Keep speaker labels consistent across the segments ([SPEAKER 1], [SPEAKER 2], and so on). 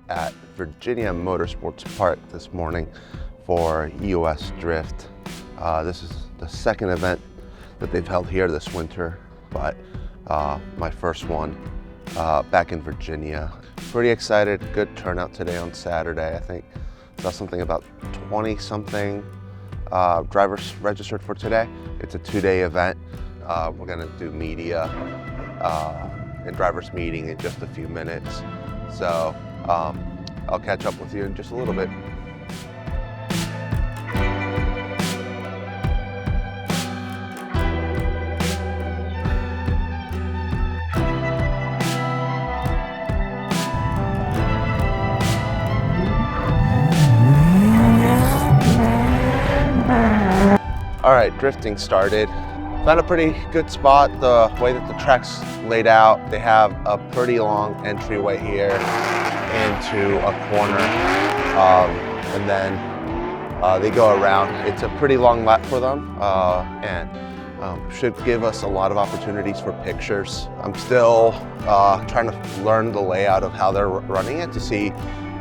[SPEAKER 1] at Virginia Motorsports Park this morning for USDrift. This is the second event that they've held here this winter, but my first one back in Virginia. Pretty excited, good turnout today on Saturday. I think saw something about 20 something drivers registered for today. It's a 2-day event. We're gonna do media and drivers meeting in just a few minutes. So I'll catch up with you in just a little bit. All right, drifting started. Found a pretty good spot. The way that the track's laid out, they have a pretty long entryway here into a corner, and then they go around. It's a pretty long lap for them, and should give us a lot of opportunities for pictures. I'm still trying to learn the layout of how they're running it to see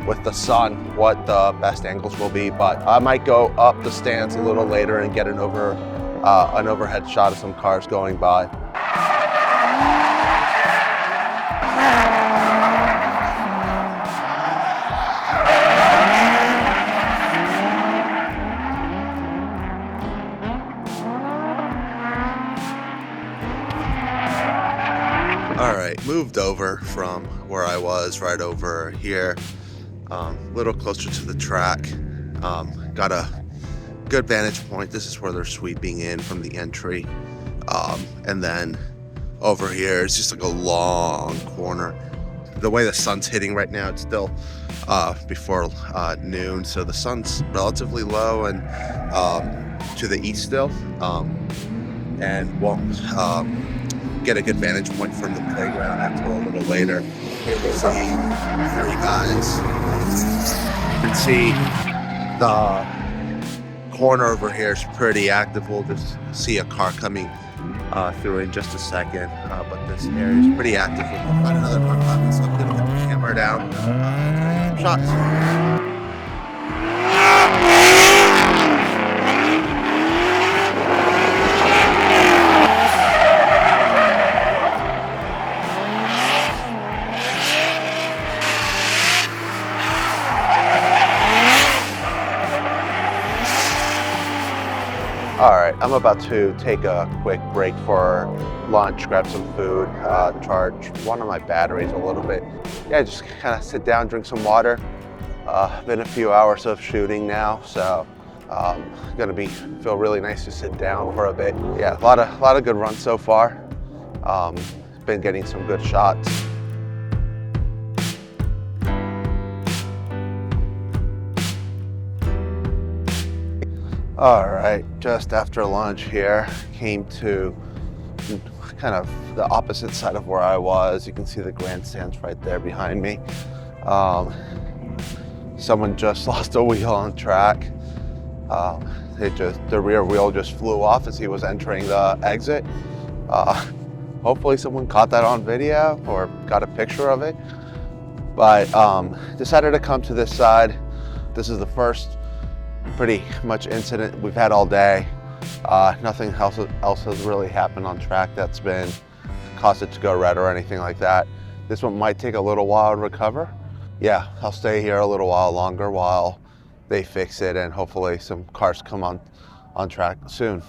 [SPEAKER 1] with the sun what the best angles will be, but I might go up the stands a little later and get an overhead shot of some cars going by. All right, moved over from where I was right over here, a little closer to the track. Got a good vantage point. This is where they're sweeping in from the entry. And then over here, it's just like a long corner. The way the sun's hitting right now, it's still before noon, so the sun's relatively low and to the east still. And won't get a good vantage point from the playground until a little later. Here we see three guys. You can see the corner over here is pretty active. We'll just see a car coming through in just a second, but this area is pretty active. We'll find another car coming, so I'm gonna put the camera down. Shots. All right, I'm about to take a quick break for lunch, grab some food, charge one of my batteries a little bit. Yeah, just kind of sit down, drink some water. Been a few hours of shooting now, so gonna feel really nice to sit down for a bit. Yeah, a lot of good runs so far. Been getting some good shots. All right, just after lunch here, came to kind of the opposite side of where I was. You can see the grandstands right there behind me. Someone just lost a wheel on track. The rear wheel just flew off as he was entering the exit. Hopefully someone caught that on video or got a picture of it. But decided to come to this side. This is the first pretty much incident we've had all day. Nothing else has really happened on track that's been caused it to go red or anything like that. This one might take a little while to recover. Yeah, I'll stay here a little while longer while they fix it, and hopefully some cars come on track soon.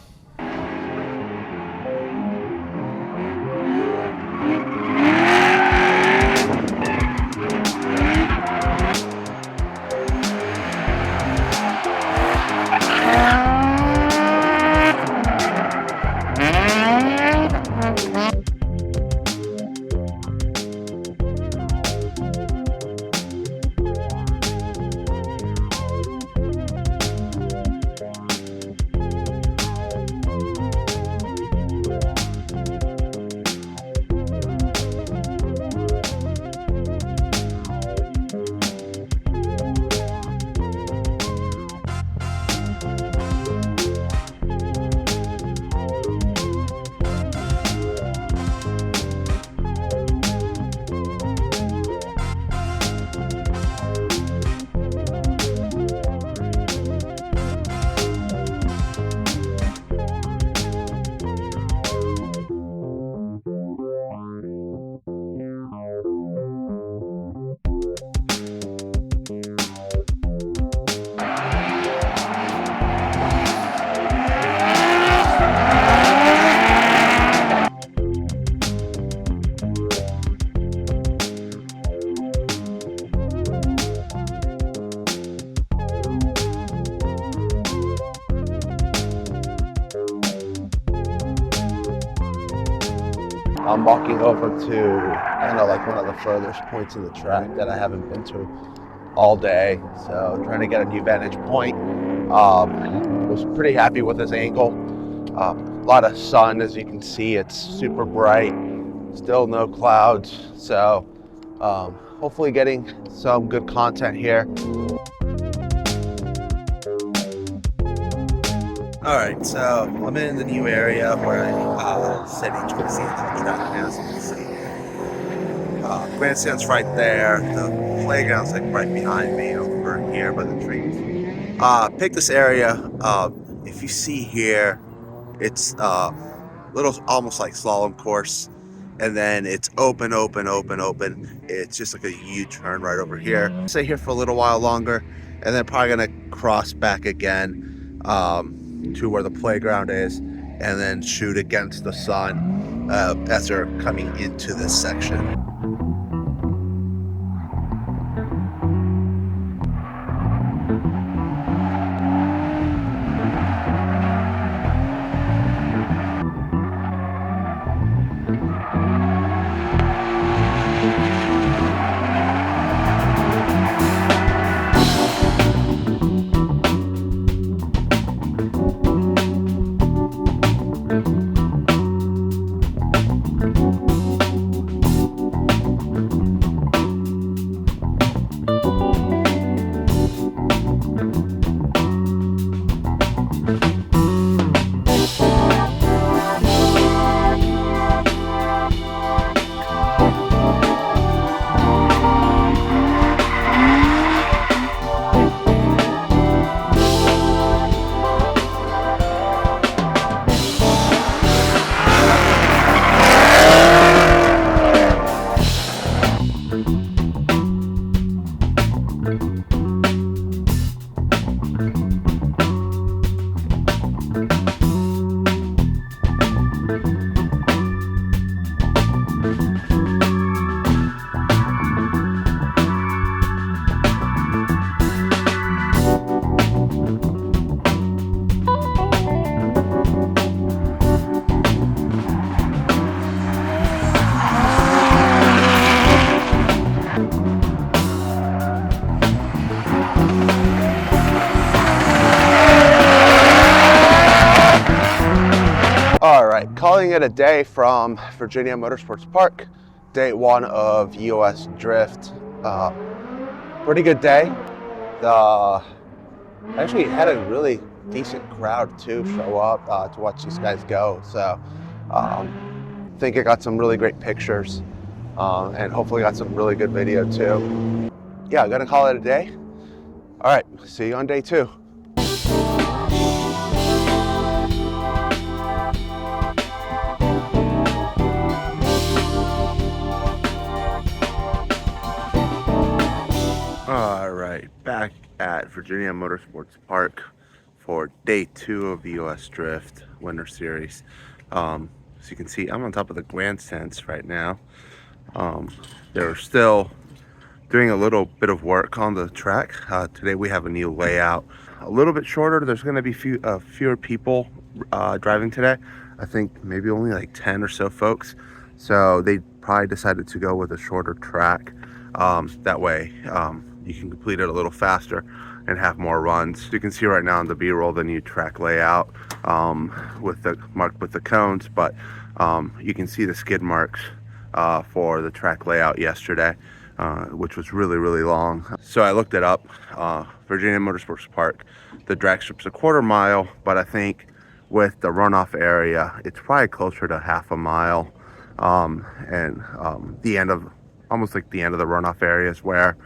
[SPEAKER 1] I'm walking over to kind of like one of the furthest points in the track that I haven't been to all day. So trying to get a new vantage point. Was pretty happy with this angle. A lot of sun, as you can see. It's super bright. Still no clouds. So hopefully getting some good content here. All right, so I'm in the new area where I said each would see the track, as you can see. Grandstand's right there. The playground's like right behind me over here by the trees. Pick this area. If you see here, it's little, almost like slalom course, and then it's open. It's just like a U-turn right over here. Stay here for a little while longer, and then probably gonna cross back again to where the playground is, and then shoot against the sun as they're coming into this section. All right, calling it a day from Virginia Motorsports Park, day one of USDrift. Pretty good day. Actually had a really decent crowd too show up to watch these guys go. So I think I got some really great pictures and hopefully got some really good video too. Yeah, I'm gonna call it a day. All right, see you on day two. All right, back at Virginia Motorsports Park for day two of the USDrift Winter Series. So you can see I'm on top of the grandstands right now. They're still doing a little bit of work on the track. Today we have a new layout, a little bit shorter. There's going to be fewer people driving today. I think maybe only like 10 or so folks. So they probably decided to go with a shorter track. That way you can complete it a little faster and have more runs. You can see right now in the B-roll the new track layout with the marked with the cones, but you can see the skid marks for the track layout yesterday, which was really long. So I looked it up. Virginia Motorsports Park, the drag strip's a 1/4 mile, but I think with the runoff area it's probably closer to 1/2 mile, and the end of almost like the end of the runoff area is where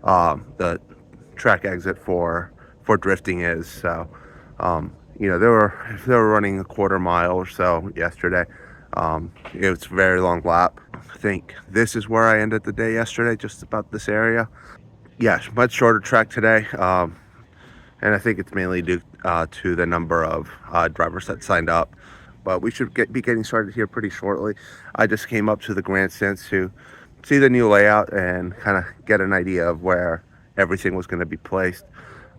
[SPEAKER 1] the track exit for drifting is. So you know, they were running a 1/4 mile or so yesterday. It was a very long lap. I think this is where I ended the day yesterday, just about this area. Yeah, much shorter track today, and I think it's mainly due to the number of drivers that signed up. But we should be getting started here pretty shortly. I just came up to the grandstands to see the new layout and kind of get an idea of where everything was going to be placed,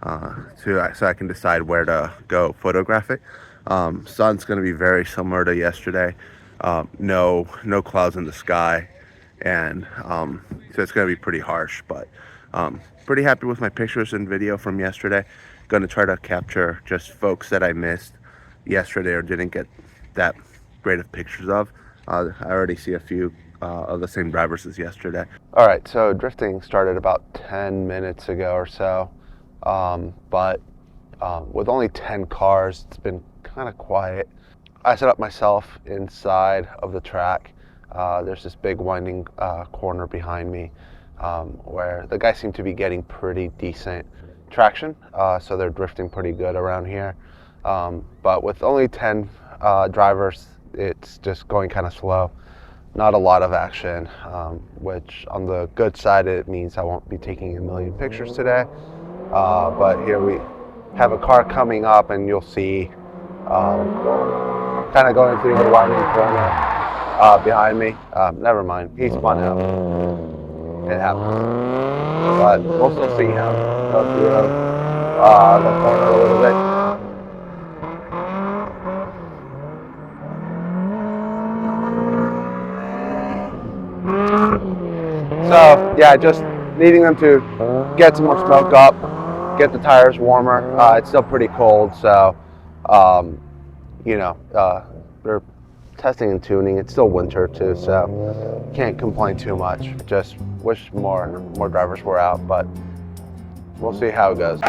[SPEAKER 1] so I can decide where to go photograph it. Sun's going to be very similar to yesterday. no clouds in the sky, and so it's going to be pretty harsh. But pretty happy with my pictures and video from yesterday. Going to try to capture just folks that I missed yesterday or didn't get that great of pictures of. I already see a few of the same drivers as yesterday. All right, so drifting started about 10 minutes ago or so, but with only 10 cars, it's been kind of quiet. I set up myself inside of the track. There's this big winding corner behind me where the guys seem to be getting pretty decent traction, so they're drifting pretty good around here. But with only 10 drivers, it's just going kind of slow. Not a lot of action, which on the good side, it means I won't be taking a million pictures today. But here we have a car coming up, and you'll see kind of going through the winding corner behind me. Never mind, he spun out. It happens. But we'll still see him go through the corner a little bit. So yeah, just needing them to get some more smoke up, get the tires warmer. It's still pretty cold, so you know, they're testing and tuning. It's still winter too, so can't complain too much. Just wish more drivers were out, but we'll see how it goes.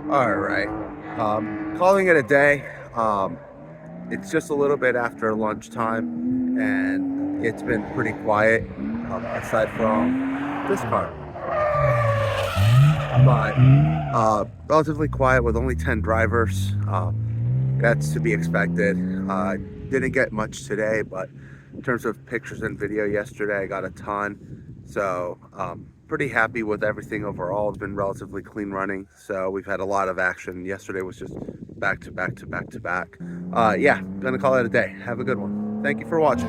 [SPEAKER 1] All right, calling it a day. It's just a little bit after lunchtime, and it's been pretty quiet, aside from this car. But relatively quiet with only 10 drivers. That's to be expected. Didn't get much today, but in terms of pictures and video yesterday, I got a ton. So pretty happy with everything overall. It's been relatively clean running, so we've had a lot of action. Yesterday was just back to back to back to back. Yeah, gonna call it a day. Have a good one. Thank you for watching.